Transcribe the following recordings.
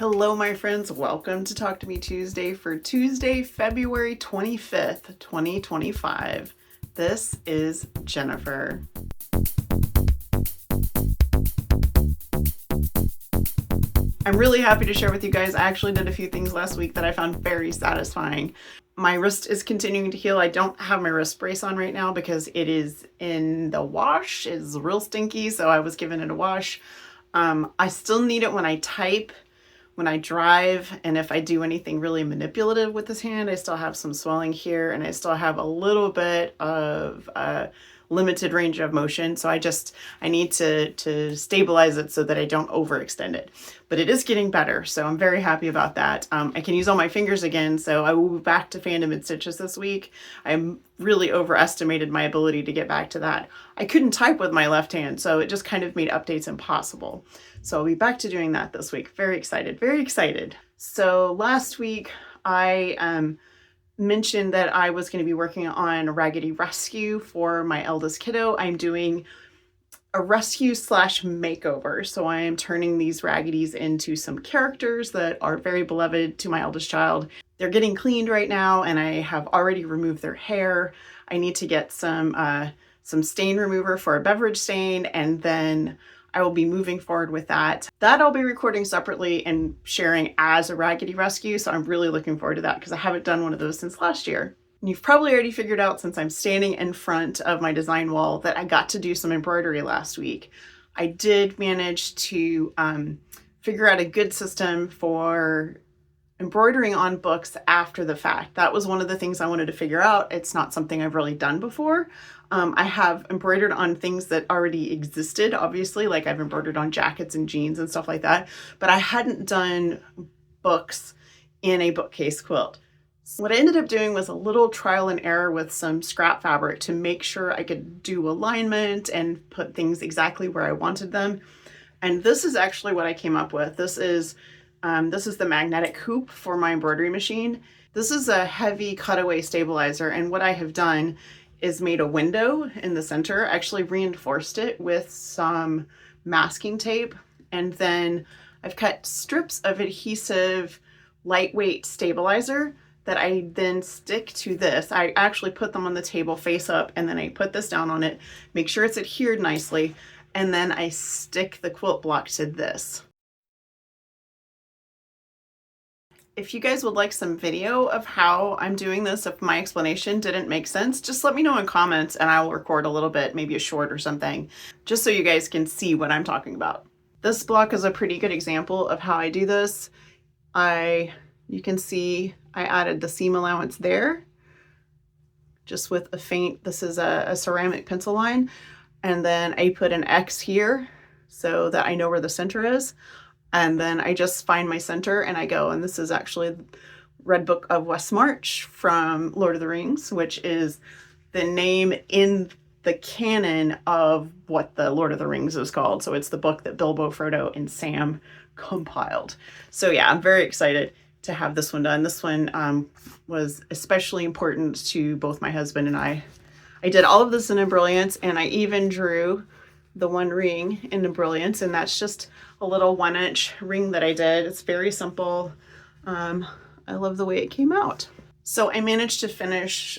Hello, my friends. Welcome to Talk to Me Tuesday for Tuesday, February 25th, 2025. This is Jennifer. I'm really happy to share with you guys. I actually did a few things last week that I found very satisfying. My wrist is continuing to heal. I don't have my wrist brace on right now because it is in the wash. It's real stinky, so I was giving it a wash. I still need it when I type, when I drive, and if I do anything really manipulative with this hand. I still have some swelling here, and I still have a little bit of limited range of motion. So I need to stabilize it so that I don't overextend it. But it is getting better, so I'm very happy about that. I can use all my fingers again, so I will be back to Fandom and stitches this week. I really overestimated my ability to get back to that. I couldn't type with my left hand, so it just kind of made updates impossible. So I'll be back to doing that this week. Very excited, very excited. So last week I mentioned that I was going to be working on Raggedy Rescue for my eldest kiddo. I'm doing a rescue / makeover. So I am turning these Raggedy's into some characters that are very beloved to my eldest child. They're getting cleaned right now, and I have already removed their hair. I need to get some stain remover for a beverage stain, and then I will be moving forward with that. That I'll be recording separately and sharing as a Raggedy Rescue. So I'm really looking forward to that because I haven't done one of those since last year. And you've probably already figured out, since I'm standing in front of my design wall, that I got to do some embroidery last week. I did manage to figure out a good system for embroidering on books after the fact. That was one of the things I wanted to figure out. It's not something I've really done before. I have embroidered on things that already existed, obviously, like I've embroidered on jackets and jeans and stuff like that, but I hadn't done books in a bookcase quilt. So what I ended up doing was a little trial and error with some scrap fabric to make sure I could do alignment and put things exactly where I wanted them. And this is actually what I came up with. This is the magnetic hoop for my embroidery machine. This is a heavy cutaway stabilizer, and what I have done is made a window in the center, actually reinforced it with some masking tape, and then I've cut strips of adhesive lightweight stabilizer that I then stick to this. I actually put them on the table face up, and then I put this down on it, make sure it's adhered nicely, and then I stick the quilt block to this. If you guys would like some video of how I'm doing this, if my explanation didn't make sense, just let me know in comments and I'll record a little bit, maybe a short or something, just so you guys can see what I'm talking about. This block is a pretty good example of how I do this. You can see I added the seam allowance there, just with a faint, this is a ceramic pencil line. And then I put an X here so that I know where the center is. And then I just find my center and I go, and this is actually Red Book of West March from Lord of the Rings, which is the name in the canon of what the Lord of the Rings is called. So it's the book that Bilbo, Frodo, and Sam compiled. So yeah, I'm very excited to have this one done. This one was especially important to both my husband and I. I did all of this in Embroidered, and I even drew the one ring in Brilliance, and that's just a little 1-inch ring that I did. It's very simple. I love the way it came out. So I managed to finish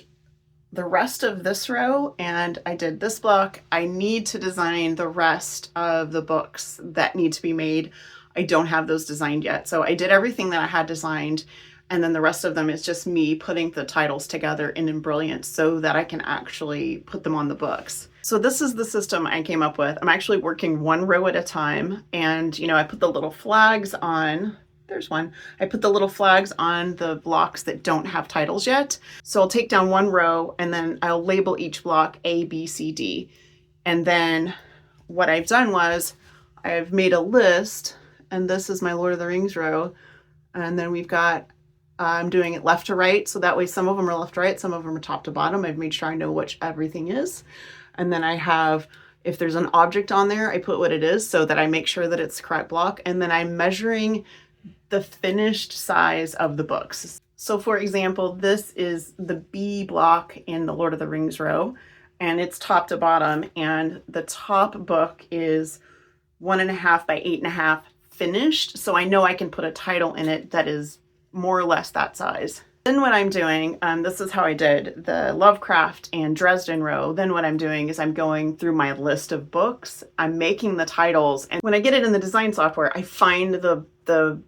the rest of this row, and I did this block. I need to design the rest of the books that need to be made. I don't have those designed yet. So I did everything that I had designed, and then the rest of them is just me putting the titles together in Embroidered so that I can actually put them on the books. So this is the system I came up with. I'm actually working one row at a time, and I put the little flags on. There's one. I put the little flags on the blocks that don't have titles yet. So I'll take down one row and then I'll label each block A, B, C, D. And then what I've done was I've made a list, and this is my Lord of the Rings row. And then we've got, I'm doing it left to right. So that way some of them are left to right, some of them are top to bottom. I've made sure I know which everything is. And then I have, if there's an object on there, I put what it is so that I make sure that it's the correct block. And then I'm measuring the finished size of the books. So for example, this is the B block in the Lord of the Rings row, and it's top to bottom. And the top book is 1.5 by 8.5 finished, so I know I can put a title in it that is more or less that size. Then what I'm doing, this is how I did the Lovecraft and Dresden row. Then what I'm doing is I'm going through my list of books, I'm making the titles, and when I get it in the design software, I find the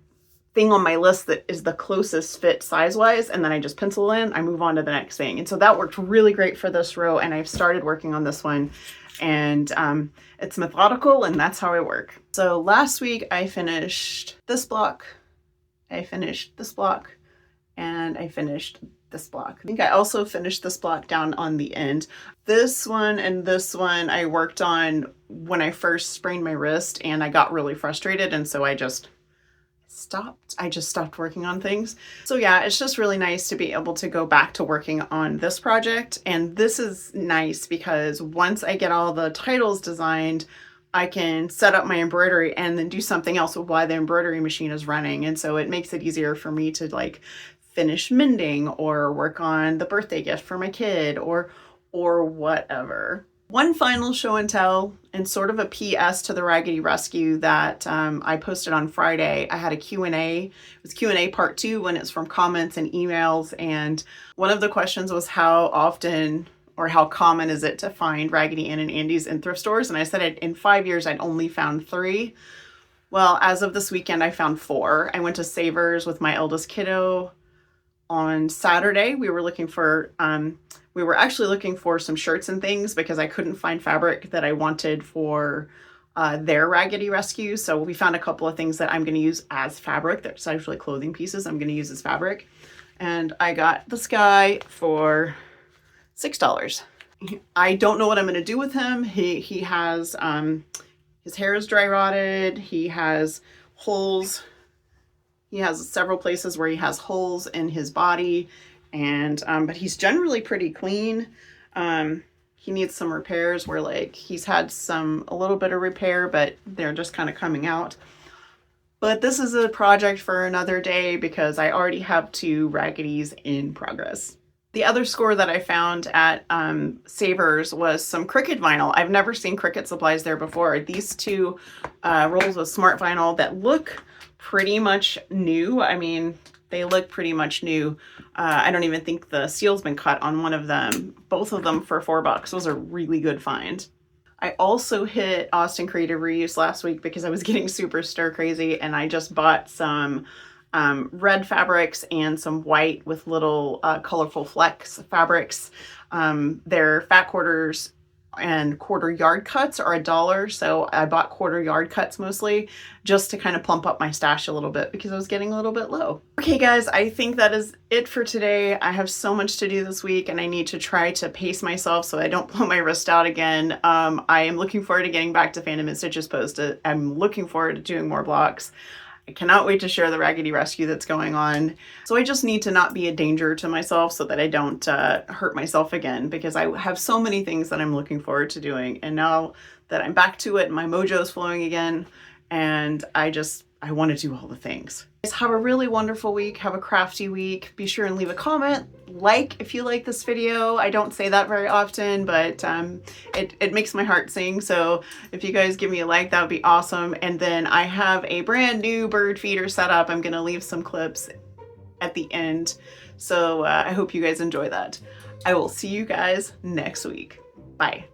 thing on my list that is the closest fit size-wise, and then I just pencil in, I move on to the next thing. And so that worked really great for this row, and I've started working on this one, and it's methodical, and that's how I work. So last week I finished this block, I finished this block, and I finished this block. I think I also finished this block down on the end. This one and this one I worked on when I first sprained my wrist, and I got really frustrated, and so I just stopped working on things. So yeah, it's just really nice to be able to go back to working on this project. And this is nice because once I get all the titles designed, I can set up my embroidery and then do something else while the embroidery machine is running. And so it makes it easier for me to like finish mending or work on the birthday gift for my kid or whatever. One final show and tell and sort of a PS to the Raggedy Rescue that I posted on Friday. I had a Q&A. It was Q&A part 2 when it's from comments and emails. And one of the questions was how often or how common is it to find Raggedy Ann and Andy's in thrift stores? And I said in 5 years, I'd only found 3. Well, as of this weekend, I found 4. I went to Savers with my eldest kiddo on Saturday. We were actually looking for some shirts and things because I couldn't find fabric that I wanted for their Raggedy Rescue. So we found a couple of things that I'm going to use as fabric. There's actually clothing pieces I'm going to use as fabric. And I got this guy for $6. I don't know what I'm going to do with him. He has, his hair is dry rotted. He has holes. He has several places where he has holes in his body. And but he's generally pretty clean. He needs some repairs where like he's had a little bit of repair, but they're just kind of coming out. But this is a project for another day because I already have 2 Raggedy's in progress. The other score that I found at Savers was some Cricut vinyl. I've never seen Cricut supplies there before. These 2 rolls of smart vinyl that look pretty much new. I mean, they look pretty much new. I don't even think the seal's been cut on one of them. Both of them for $4. Those are really good find. I also hit Austin Creative Reuse last week because I was getting super stir crazy, and I just bought some red fabrics and some white with little colorful flecks fabrics. They're fat quarters and quarter yard cuts are $1. So I bought quarter yard cuts mostly just to kind of plump up my stash a little bit because I was getting a little bit low. Okay guys, I think that is it for today. I have so much to do this week and I need to try to pace myself so I don't blow my wrist out again. I am looking forward to getting back to Fandom and Stitches post. I'm looking forward to doing more blocks. I cannot wait to share the Raggedy Rescue that's going on. So I just need to not be a danger to myself so that I don't hurt myself again because I have so many things that I'm looking forward to doing. And now that I'm back to it, my mojo is flowing again and I want to do all the things. Guys, have a really wonderful week. Have a crafty week. Be sure and leave a comment. Like if you like this video. I don't say that very often, but it makes my heart sing. So if you guys give me a like, that would be awesome. And then I have a brand new bird feeder set up. I'm going to leave some clips at the end. So I hope you guys enjoy that. I will see you guys next week. Bye.